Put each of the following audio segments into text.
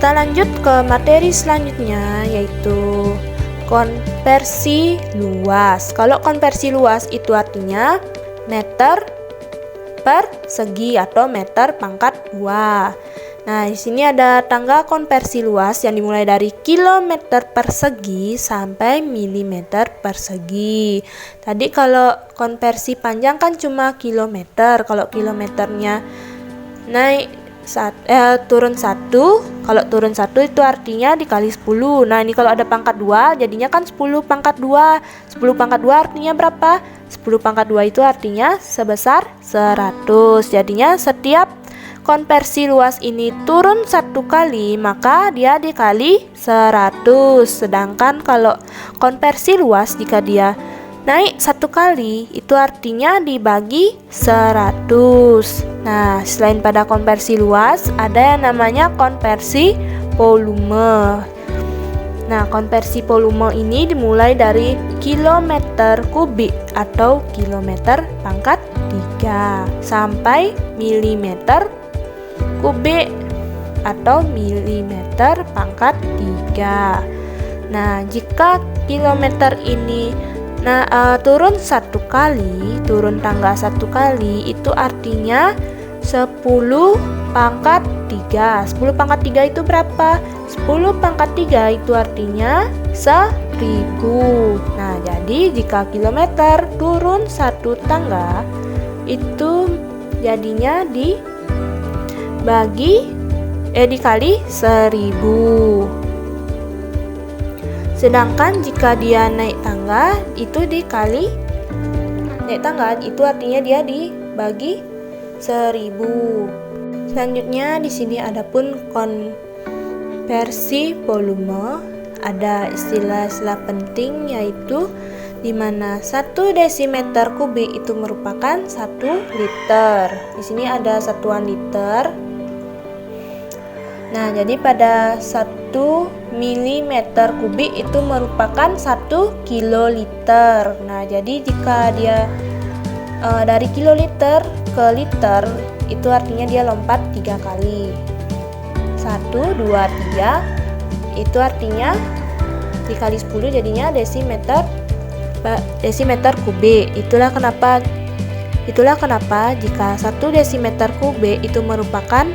Kita lanjut ke materi selanjutnya, yaitu konversi luas. Kalau konversi luas itu artinya meter per segi atau meter pangkat 2. Nah, di sini ada tangga konversi luas yang dimulai dari kilometer persegi sampai milimeter persegi. Tadi kalau konversi panjang kan cuma kilometer. Kalau kilometernya naik turun 1, kalau turun 1 itu artinya dikali 10. Nah, ini kalau ada pangkat 2 jadinya kan 10 pangkat 2. 10 pangkat 2 artinya berapa? 10 pangkat 2 itu artinya sebesar 100. Jadinya setiap konversi luas ini turun 1 kali, maka dia dikali 100. Sedangkan kalau konversi luas jika dia naik 1 kali, itu artinya dibagi 100. Nah, selain pada konversi luas, ada yang namanya konversi volume. Nah, konversi volume ini dimulai dari kilometer kubik atau kilometer pangkat 3 sampai milimeter kubik atau milimeter pangkat 3. Nah, jika kilometer ini turun 1 kali, turun tangga 1 kali, itu artinya 10 pangkat 3. 10 pangkat 3 itu berapa? 10 pangkat 3 itu artinya 1000. Nah, jadi jika kilometer turun 1 tangga, itu jadinya dikali 1000. Sedangkan jika dia naik tangga itu naik tangga itu artinya dia dibagi 1000. Selanjutnya di sini ada pun konversi volume. Ada istilah-istilah penting, yaitu di mana 1 desimeter kubik itu merupakan 1 liter. Di sini ada satuan liter. Nah, jadi pada 1 milimeter kubik itu merupakan 1 kiloliter. Nah, jadi jika dia dari kiloliter ke liter, itu artinya dia lompat 3 kali. 1, 2, 3, itu artinya dikali 10 jadinya desimeter kubik. Itulah kenapa jika 1 desimeter kubik itu merupakan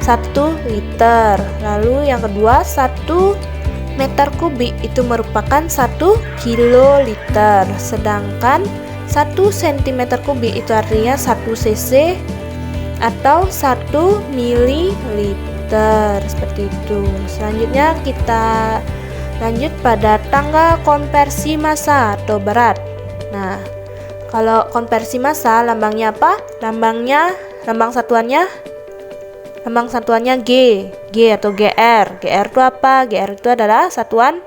1 liter. Lalu yang kedua, 1 meter kubik itu merupakan 1 kiloliter. Sedangkan 1 cm kubik itu artinya 1 cc atau 1 mililiter. Seperti itu. Selanjutnya kita lanjut pada tangga konversi massa atau berat. Nah, kalau konversi massa lambangnya apa? Lambang satuannya G atau GR. GR itu apa? GR itu adalah satuan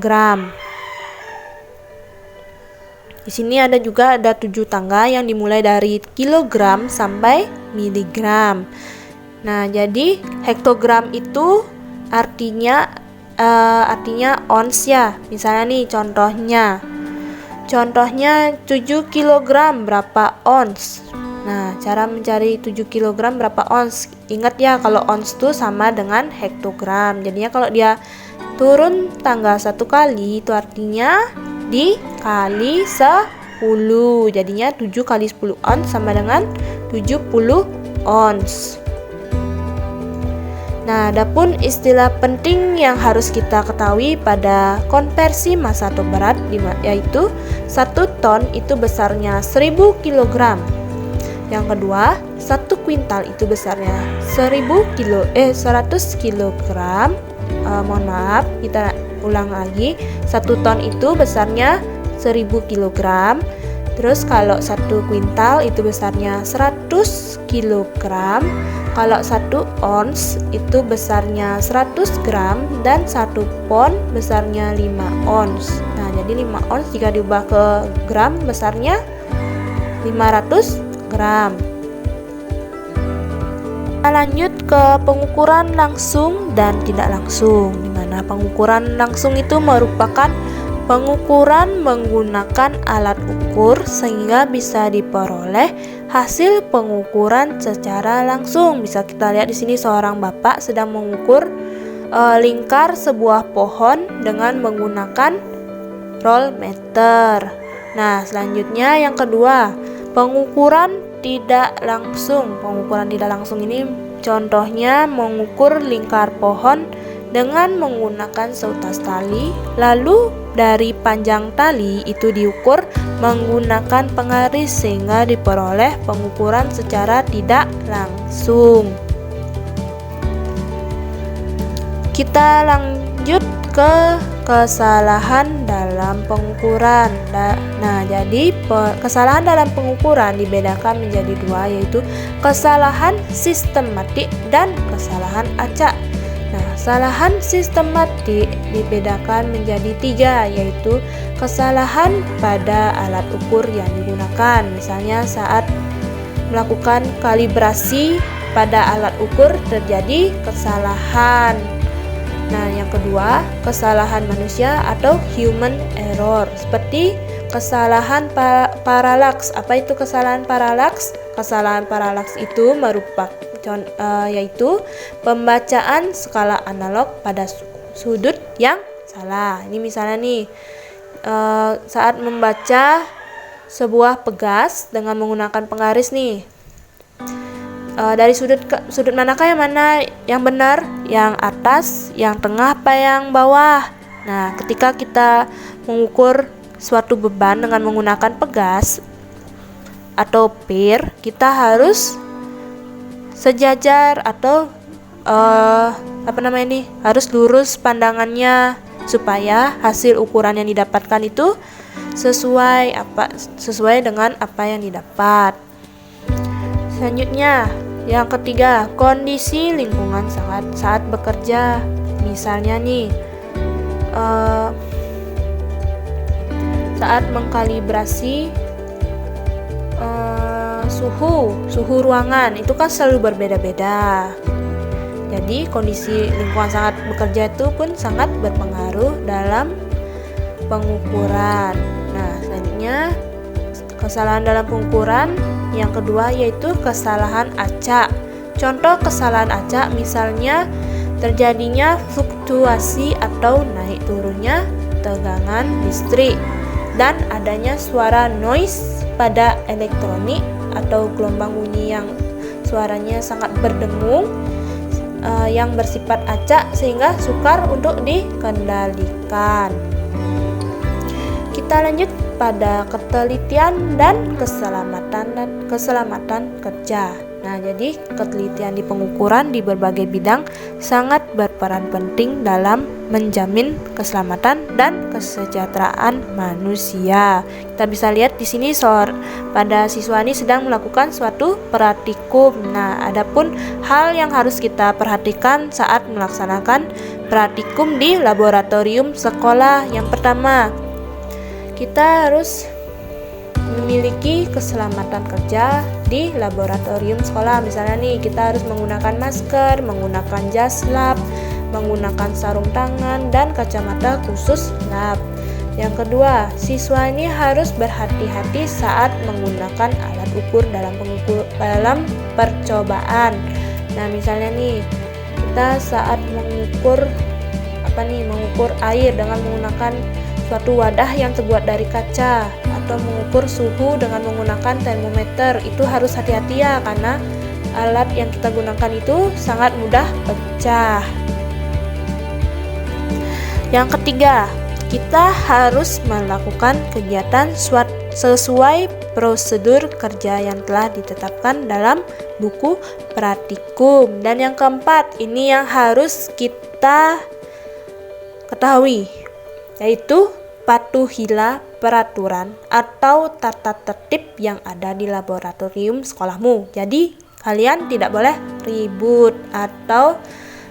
gram. Di sini ada 7 tangga yang dimulai dari kilogram sampai miligram. Nah, jadi hektogram itu artinya ons ya. Misalnya nih contohnya 7 kilogram berapa ons. Nah, cara mencari 7 kg berapa ons? Ingat ya, kalau ons itu sama dengan hektogram. Jadinya kalau dia turun tangga 1 kali, itu artinya dikali 10. Jadinya 7 kali 10 ons sama dengan 70 ons. Nah, adapun istilah penting yang harus kita ketahui pada konversi massa atau berat, yaitu 1 ton itu besarnya 1000 kg. Yang kedua, 1 kuintal itu besarnya 100 kilogram. Mohon maaf, kita ulang lagi. 1 ton itu besarnya 1000 kilogram. Terus kalau 1 kuintal itu besarnya 100 kilogram. Kalau 1 ons itu besarnya 100 gram dan 1 pon besarnya 5 ons. Nah, jadi 5 ons jika diubah ke gram besarnya 500 gram. Kita lanjut ke pengukuran langsung dan tidak langsung, di mana pengukuran langsung itu merupakan pengukuran menggunakan alat ukur sehingga bisa diperoleh hasil pengukuran secara langsung. Bisa kita lihat di sini seorang bapak sedang mengukur lingkar sebuah pohon dengan menggunakan voltmeter. Nah, selanjutnya yang kedua, pengukuran tidak langsung. Pengukuran tidak langsung ini contohnya mengukur lingkar pohon dengan menggunakan seutas tali, lalu dari panjang tali itu diukur menggunakan penggaris sehingga diperoleh pengukuran secara tidak langsung. Kita lanjut ke kesalahan dalam pengukuran. Nah, jadi kesalahan dalam pengukuran dibedakan menjadi dua, yaitu kesalahan sistematik dan kesalahan acak. Nah, kesalahan sistematik dibedakan menjadi tiga, yaitu kesalahan pada alat ukur yang digunakan. Misalnya saat melakukan kalibrasi pada alat ukur terjadi kesalahan. Nah, yang kedua, kesalahan manusia atau human error, seperti kesalahan paralaks. Apa itu kesalahan paralaks? Kesalahan paralaks itu merupakan yaitu pembacaan skala analog pada sudut yang salah. Ini misalnya nih, saat membaca sebuah pegas dengan menggunakan penggaris nih, dari sudut manakah yang benar? Yang atas, yang tengah, apa yang bawah? Nah, ketika kita mengukur suatu beban dengan menggunakan pegas atau pir, kita harus sejajar atau harus lurus pandangannya supaya hasil ukuran yang didapatkan itu sesuai dengan apa yang didapat. Selanjutnya, yang ketiga, kondisi lingkungan saat bekerja. Misalnya nih, saat mengkalibrasi suhu ruangan itu kan selalu berbeda-beda. Jadi kondisi lingkungan saat bekerja itu pun sangat berpengaruh dalam pengukuran. Nah, selanjutnya kesalahan dalam pengukuran yang kedua yaitu kesalahan acak. Contoh kesalahan acak misalnya terjadinya fluktuasi atau naik turunnya tegangan listrik dan adanya suara noise pada elektronik atau gelombang bunyi yang suaranya sangat berdengung yang bersifat acak sehingga sukar untuk dikendalikan. Kita lanjut pada ketelitian dan keselamatan kerja. Nah, jadi ketelitian di pengukuran di berbagai bidang sangat berperan penting dalam menjamin keselamatan dan kesejahteraan manusia. Kita bisa lihat di sini pada siswa ini sedang melakukan suatu praktikum. Nah, adapun hal yang harus kita perhatikan saat melaksanakan praktikum di laboratorium sekolah. Yang pertama, kita harus memiliki keselamatan kerja di laboratorium sekolah. Misalnya nih, kita harus menggunakan masker, menggunakan jas lab, menggunakan sarung tangan dan kacamata khusus lab. Yang kedua, siswa ini harus berhati-hati saat menggunakan alat ukur dalam percobaan. Nah, misalnya nih, kita saat mengukur air dengan menggunakan suatu wadah yang terbuat dari kaca atau mengukur suhu dengan menggunakan termometer, itu harus hati-hati ya, karena alat yang kita gunakan itu sangat mudah pecah. Yang ketiga, kita harus melakukan kegiatan sesuai prosedur kerja yang telah ditetapkan dalam buku praktikum. Dan yang keempat, ini yang harus kita ketahui, yaitu patuhilah peraturan atau tata tertib yang ada di laboratorium sekolahmu. Jadi kalian tidak boleh ribut atau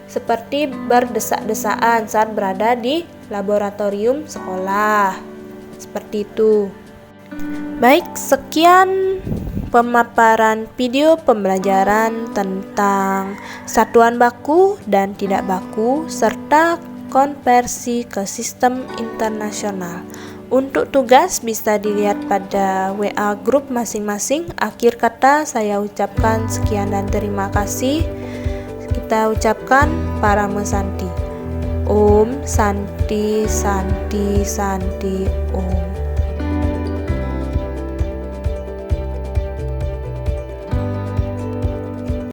seperti berdesak-desaan saat berada di laboratorium sekolah. Seperti itu. Baik, sekian pemaparan video pembelajaran tentang satuan baku dan tidak baku serta konversi ke sistem internasional. Untuk tugas bisa dilihat pada WA grup masing-masing. Akhir kata saya ucapkan sekian dan terima kasih. Kita ucapkan Parama Santi. Om Santi Santi Santi Om.